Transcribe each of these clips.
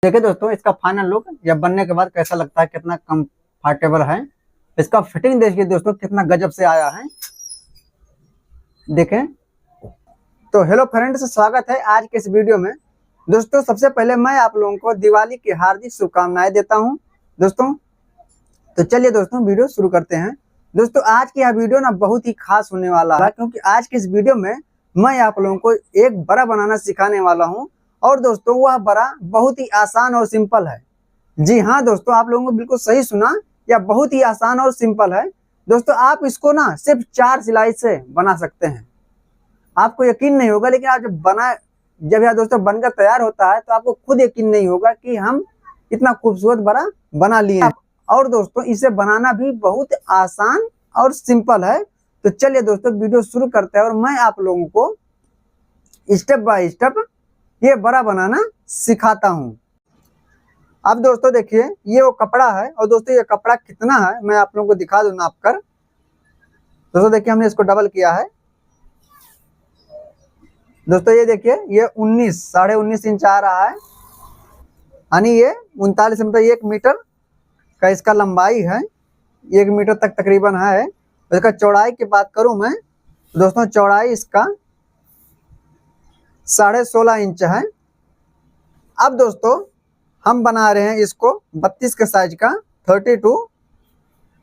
देखिए दोस्तों, इसका फाइनल लुक जब बनने के बाद कैसा लगता है, कितना कंफर्टेबल है। इसका फिटिंग देखिए दोस्तों, कितना गजब से आया है। देखें तो हेलो फ्रेंड्स, स्वागत है आज के इस वीडियो में। दोस्तों सबसे पहले मैं आप लोगों को दिवाली की हार्दिक शुभकामनाएं देता हूं दोस्तों। तो चलिए दोस्तों वीडियो शुरू करते हैं। दोस्तों आज की यह वीडियो ना बहुत ही खास होने वाला है, क्योंकि आज की इस वीडियो में मैं आप लोगों को एक बड़ा बनाना सिखाने वाला हूं। और दोस्तों वह बड़ा बहुत ही आसान और सिंपल है। जी हाँ दोस्तों, आप लोगों को बिल्कुल सही सुना, यह बहुत ही आसान और सिंपल है। दोस्तों आप इसको ना सिर्फ 4 सिलाई से बना सकते हैं। आपको यकीन नहीं होगा, लेकिन आप जब यह दोस्तों बनकर तैयार होता है तो आपको खुद यकीन नहीं होगा कि हम इतना खूबसूरत बड़ा बना लिए हैं। और दोस्तों इसे बनाना भी बहुत आसान और सिंपल है। तो चलिए दोस्तों वीडियो शुरू करते हैं और मैं आप लोगों को स्टेप बाय स्टेप ये बड़ा बनाना सिखाता हूँ। अब दोस्तों देखिए ये वो कपड़ा है, और दोस्तों ये कपड़ा कितना है मैं आप लोगों को दिखा दूं नाप कर। दोस्तों देखिए हमने इसको डबल किया है। दोस्तों ये देखिए ये 19.5 इंच आ रहा है, यानी ये 39 मतलब 1 मीटर का इसका लंबाई है। 1 मीटर तक तकरीबन है। इसका चौड़ाई की बात करूं मैं, दोस्तों चौड़ाई इसका 16.5 इंच है। अब दोस्तों हम बना रहे हैं इसको 32 के साइज का 32।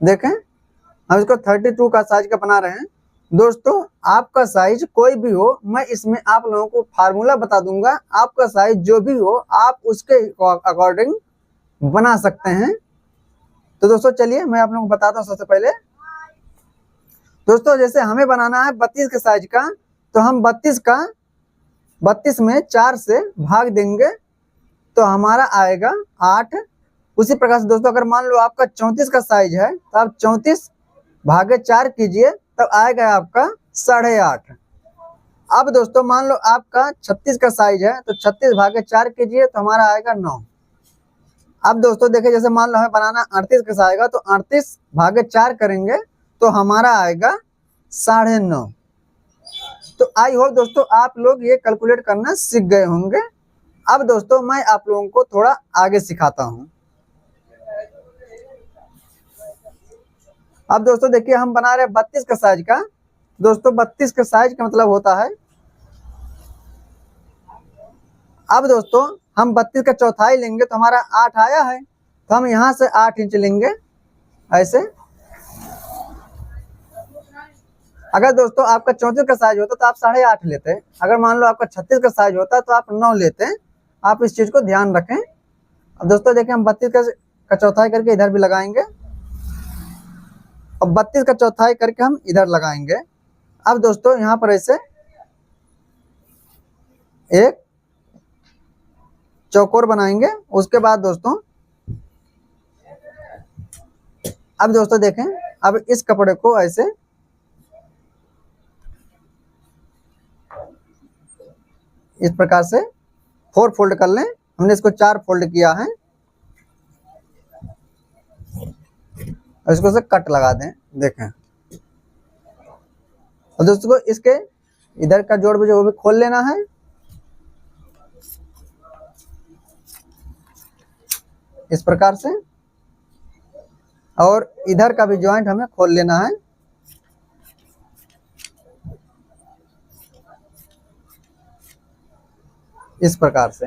देखें हम इसको 32 का साइज का बना रहे हैं। दोस्तों आपका साइज कोई भी हो, मैं इसमें आप लोगों को फार्मूला बता दूंगा। आपका साइज जो भी हो आप उसके अकॉर्डिंग बना सकते हैं। तो दोस्तों चलिए मैं आप लोगों को बताता हूँ। सबसे पहले दोस्तों जैसे हमें बनाना है 32 के साइज का, तो हम 32 में 4 से भाग देंगे तो हमारा आएगा 8। उसी प्रकार से दोस्तों अगर मान लो आपका 34 का साइज है तो आप 34 भागे 4 कीजिए, तब आएगा आपका 8.5। अब दोस्तों मान लो आपका 36 का साइज है तो 36 भागे 4 कीजिए तो हमारा आएगा 9। अब दोस्तों देखिए जैसे मान लो हमें बनाना 38 का साइज आएगा, तो 38 भागे 4 करेंगे तो हमारा आएगा 9.5। तो आई होप दोस्तों आप लोग ये कैलकुलेट करना सीख गए होंगे। अब दोस्तों मैं आप लोगों को थोड़ा आगे सिखाता हूं। अब दोस्तों देखिए हम बना रहे हैं 32 का साइज का। दोस्तों 32 के साइज का मतलब होता है, अब दोस्तों हम 32 का चौथाई लेंगे तो हमारा 8 आया है, तो हम यहां से 8 इंच लेंगे ऐसे। अगर दोस्तों आपका 34 का साइज होता तो आप 8.5 लेते हैं। अगर मान लो आपका 36 का साइज होता तो आप 9 लेते हैं। आप इस चीज को ध्यान रखें। अब दोस्तों देखिए हम 32 का चौथाई करके इधर भी लगाएंगे, और 32 का चौथाई करके हम इधर लगाएंगे। अब दोस्तों यहाँ पर ऐसे एक चौकोर बनाएंगे। उसके बाद दोस्तों अब दोस्तों देखें, अब इस कपड़े को ऐसे इस प्रकार से 4 फोल्ड कर लें। हमने इसको 4 फोल्ड किया है, और इसको से कट लगा दें। देखें और दोस्तों को इसके इधर का जोड़ भी जो वो भी खोल लेना है। इस प्रकार से, और इधर का भी जॉइंट हमें खोल लेना है। इस प्रकार से।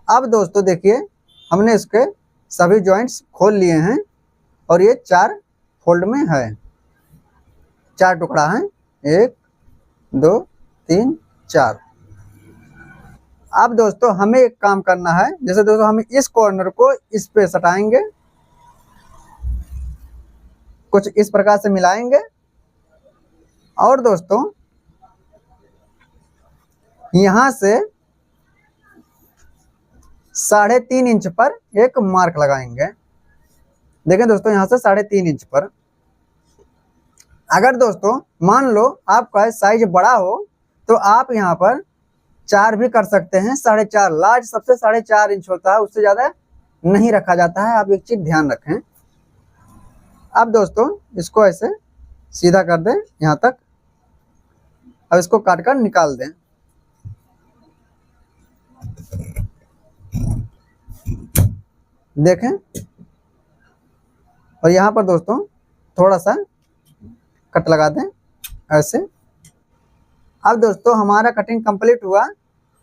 अब दोस्तों देखिए हमने इसके सभी जॉइंट्स खोल लिए हैं, और ये 4 फोल्ड में है। 4 टुकड़ा है, 1 2 3 4। अब दोस्तों हमें एक काम करना है। जैसे दोस्तों हम इस कॉर्नर को इस पे सटाएंगे, कुछ इस प्रकार से मिलाएंगे, और दोस्तों यहां से 3.5 इंच पर एक मार्क लगाएंगे। देखें दोस्तों यहां से 3.5 इंच पर। अगर दोस्तों मान लो आपका साइज बड़ा हो तो आप यहाँ पर 4 भी कर सकते हैं। 4.5 लार्ज सबसे 4.5 इंच होता है, उससे ज्यादा नहीं रखा जाता है। आप एक चीज ध्यान रखें। अब दोस्तों इसको ऐसे सीधा कर दें यहाँ तक। अब इसको काट कर निकाल दें। देखें, और यहाँ पर दोस्तों थोड़ा सा कट लगा दें ऐसे। अब दोस्तों हमारा कटिंग कंप्लीट हुआ।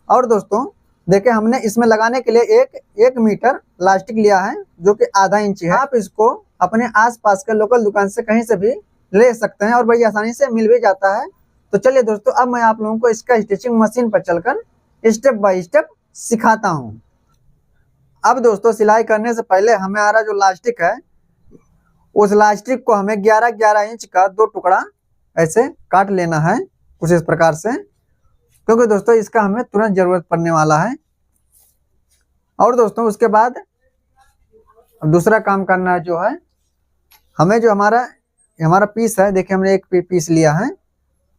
और दोस्तों देखिए, हमने इसमें लगाने के लिए एक मीटर प्लास्टिक लिया है, जो कि आधा इंच है। आप इसको अपने आसपास के लोकल दुकान से कहीं से भी ले सकते हैं और बड़ी आसानी से मिल भी जाता है। तो चलिए दोस्तों, अब मैं आप लोगों को इसका स्टिचिंग मशीन पर चलकर स्टेप बाय स्टेप सिखाता हूँ। अब दोस्तों सिलाई करने से पहले हमारा जो लास्टिक है, उस लास्टिक को हमें 11-11 इंच का 2 टुकड़ा ऐसे काट लेना है, कुछ इस प्रकार से, क्योंकि दोस्तों इसका हमें तुरंत जरूरत पड़ने वाला है। और दोस्तों उसके बाद दूसरा काम करना जो है, हमें जो हमारा पीस है, देखिए हमने एक पीस लिया है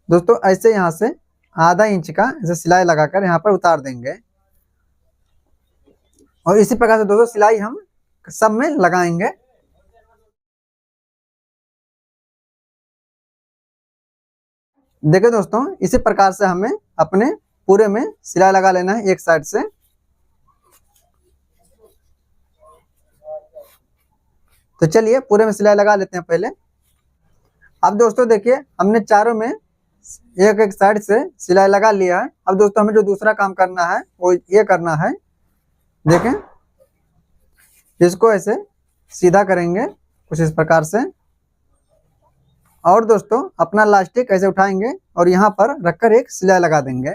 दोस्तों, ऐसे यहाँ से आधा इंच का ऐसे सिलाई लगाकर यहाँ पर उतार देंगे। और इसी प्रकार से दोस्तों सिलाई हम सब में लगाएंगे। देखिए दोस्तों, इसी प्रकार से हमें अपने पूरे में सिलाई लगा लेना है एक साइड से। तो चलिए पूरे में सिलाई लगा लेते हैं पहले। अब दोस्तों देखिए, हमने चारों में एक एक साइड से सिलाई लगा लिया है। अब दोस्तों हमें जो दूसरा काम करना है वो ये करना है, देखें, इसको ऐसे सीधा करेंगे कुछ इस प्रकार से। और दोस्तों अपना लास्टिक ऐसे उठाएंगे और यहाँ पर रखकर एक सिलाई लगा देंगे।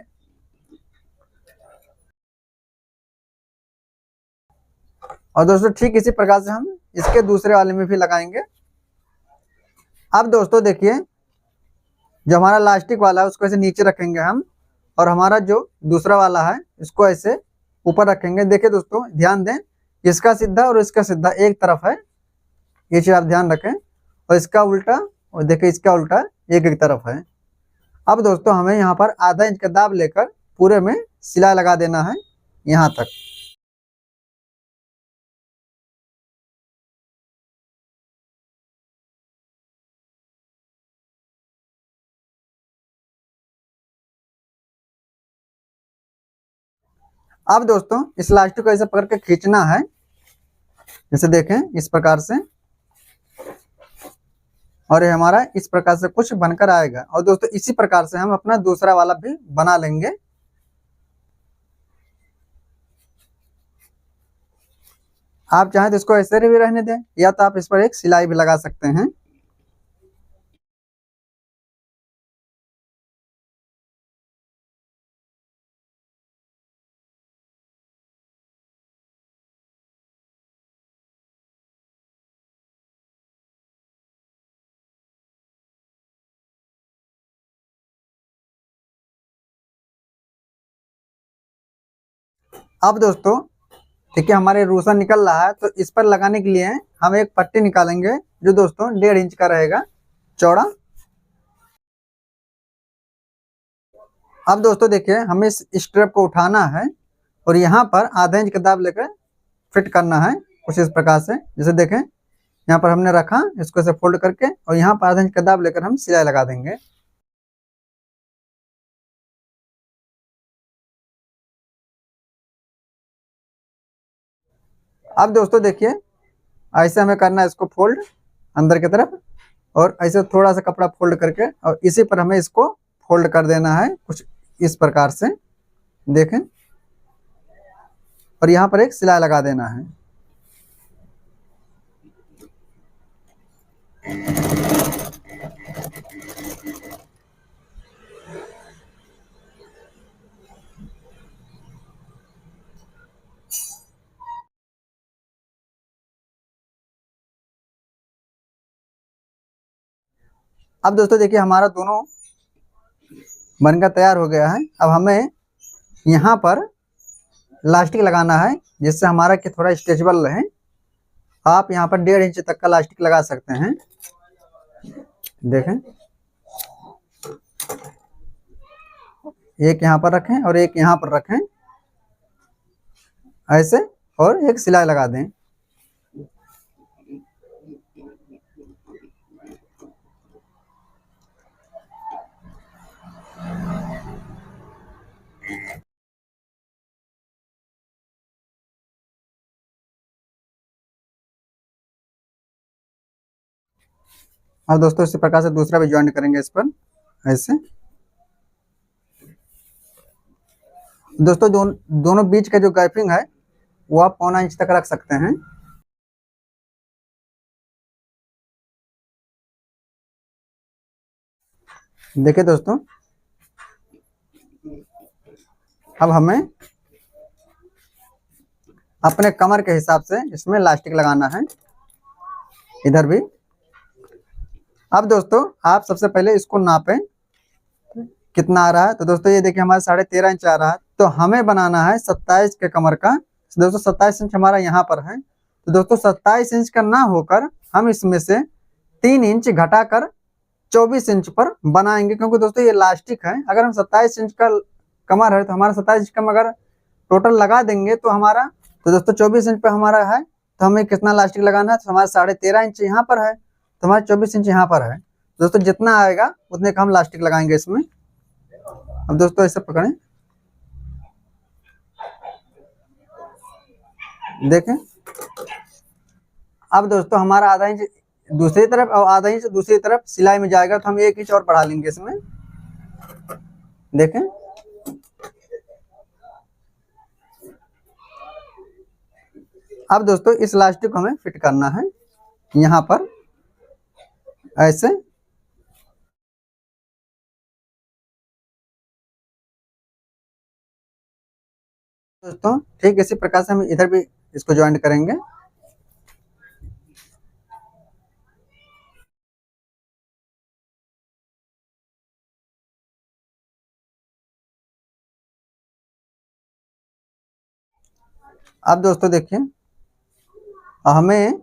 और दोस्तों ठीक इसी प्रकार से हम इसके दूसरे वाले में भी लगाएंगे। अब दोस्तों देखिए, जो हमारा लास्टिक वाला है उसको ऐसे नीचे रखेंगे हम, और हमारा जो दूसरा वाला है इसको ऐसे ऊपर रखेंगे। देखिए दोस्तों ध्यान दें, इसका सीधा और इसका सीधा एक तरफ है, ये चीज आप ध्यान रखें। और इसका उल्टा, और देखिए इसका उल्टा एक एक तरफ है। अब दोस्तों हमें यहाँ पर आधा इंच का दाब लेकर पूरे में सिलाई लगा देना है यहाँ तक। अब दोस्तों इस लास्टिक को ऐसे पकड़ के खींचना है, जैसे देखें इस प्रकार से, और ये हमारा इस प्रकार से कुछ बनकर आएगा। और दोस्तों इसी प्रकार से हम अपना दूसरा वाला भी बना लेंगे। आप चाहें तो इसको ऐसे भी रहने दें, या तो आप इस पर एक सिलाई भी लगा सकते हैं। अब दोस्तों देखिए, हमारे रूसा निकल रहा है, तो इस पर लगाने के लिए हम एक पट्टी निकालेंगे, जो दोस्तों 1.5 इंच का रहेगा चौड़ा। अब दोस्तों देखिए, हमें इस स्ट्रैप को उठाना है और यहाँ पर आधा इंच का दाब लेकर फिट करना है कुछ इस प्रकार से। जैसे देखें, यहाँ पर हमने रखा, इसको ऐसे फोल्ड करके, और यहाँ पर आधा इंच का दाब लेकर हम सिलाई लगा देंगे। अब दोस्तों देखिए, ऐसे हमें करना है इसको फोल्ड अंदर की तरफ, और ऐसे थोड़ा सा कपड़ा फोल्ड करके, और इसी पर हमें इसको फोल्ड कर देना है कुछ इस प्रकार से, देखें, और यहाँ पर एक सिलाई लगा देना है। अब दोस्तों देखिए, हमारा दोनों बनकर तैयार हो गया है। अब हमें यहाँ पर लास्टिक लगाना है, जिससे हमारा कि थोड़ा स्ट्रेचेबल रहे। आप यहाँ पर 1.5 इंच तक का लास्टिक लगा सकते हैं, देखें, एक यहाँ पर रखें और एक यहाँ पर रखें ऐसे, और एक सिलाई लगा दें। और दोस्तों इसी प्रकार से दूसरा भी ज्वाइंट करेंगे इस पर ऐसे। दोस्तों दोनों बीच का जो गैपिंग है वो आप 1.25 इंच तक रख सकते हैं। देखिए दोस्तों, अब हमें अपने कमर के हिसाब से इसमें इलास्टिक लगाना है, इधर भी। अब दोस्तों आप सबसे पहले इसको नापें कितना आ रहा है। तो दोस्तों ये देखिए हमारा 13.5 इंच आ रहा है, तो हमें बनाना है 27 के कमर का। तो दोस्तों 27 इंच हमारा यहाँ पर है, तो दोस्तों 27 इंच का ना होकर हम इसमें से 3 इंच घटाकर 24 इंच पर बनाएंगे, क्योंकि दोस्तों ये इलास्टिक है। अगर हम 27 इंच का कमर है तो हमारा 27 इंच का अगर टोटल लगा देंगे तो हमारा, तो दोस्तों 24 इंच पे हमारा है, तो हमें कितना इलास्टिक लगाना है, तो हमारा 13.5 इंच यहाँ पर है, तो हमारा 24 इंच यहाँ पर है। दोस्तों जितना आएगा उतने का हम इलास्टिक लगाएंगे इसमें। अब दोस्तों ऐसे पकड़ें, देखें। अब दोस्तों हमारा आधा इंच दूसरी तरफ और आधा इंच दूसरी तरफ सिलाई में जाएगा, तो हम 1 इंच और बढ़ा लेंगे इसमें, देखें। अब दोस्तों इस इलास्टिक को हमें फिट करना है यहाँ पर ऐसे। दोस्तों ठीक इसी प्रकार से हम इधर भी इसको ज्वाइंट करेंगे। अब दोस्तों देखिए, हमें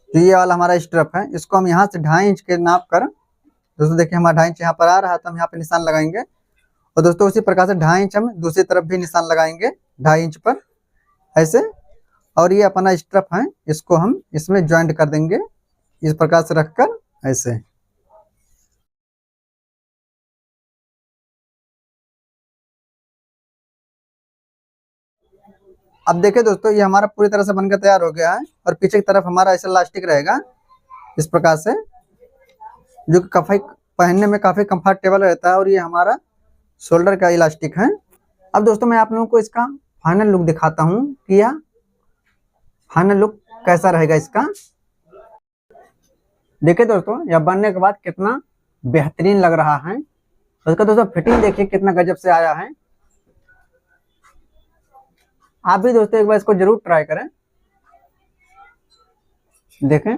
जो ये वाला हमारा स्ट्रप है इसको हम यहाँ से 2.5 इंच के नाप कर, दोस्तों देखिए हमारा 2.5 इंच यहाँ पर आ रहा है, तो हम यहाँ पे निशान लगाएंगे। और दोस्तों उसी प्रकार से 2.5 इंच हम दूसरी तरफ भी निशान लगाएंगे 2.5 इंच पर ऐसे। और ये अपना स्ट्रप है, इसको हम इसमें ज्वाइंट कर देंगे इस प्रकार से रखकर ऐसे। अब देखिए दोस्तों ये हमारा पूरी तरह से बनकर तैयार हो गया है, और पीछे की तरफ हमारा ऐसा इलास्टिक रहेगा इस प्रकार से, जो कि काफी पहनने में काफी कंफर्टेबल रहता है। और ये हमारा शोल्डर का इलास्टिक है। अब दोस्तों मैं आप लोगों को इसका फाइनल लुक दिखाता हूँ कि यह फाइनल लुक कैसा रहेगा इसका। देखिए दोस्तों यह बनने के बाद कितना बेहतरीन लग रहा है। उसका दोस्तों फिटिंग देखिए कितना गजब से आया है। आप भी दोस्तों एक बार इसको जरूर ट्राई करें, देखें।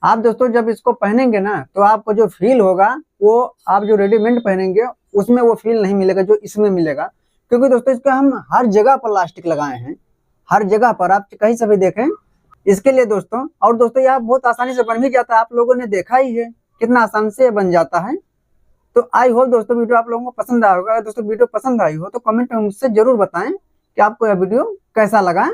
आप दोस्तों जब इसको पहनेंगे ना तो आपको जो फील होगा वो आप जो रेडीमेड पहनेंगे उसमें वो फील नहीं मिलेगा जो इसमें मिलेगा, क्योंकि दोस्तों इसका हम हर जगह पर इलास्टिक लगाए हैं, हर जगह पर आप कहीं से भी देखें इसके लिए दोस्तों। और दोस्तों यह बहुत आसानी से बन भी जाता है, आप लोगों ने देखा ही है कितना आसान से बन जाता है। तो आई होप दोस्तों वीडियो आप लोगों को पसंद आया होगा। अगर दोस्तों वीडियो पसंद आई हो तो कमेंट में मुझसे जरूर बताएं कि आपको यह वीडियो कैसा लगा।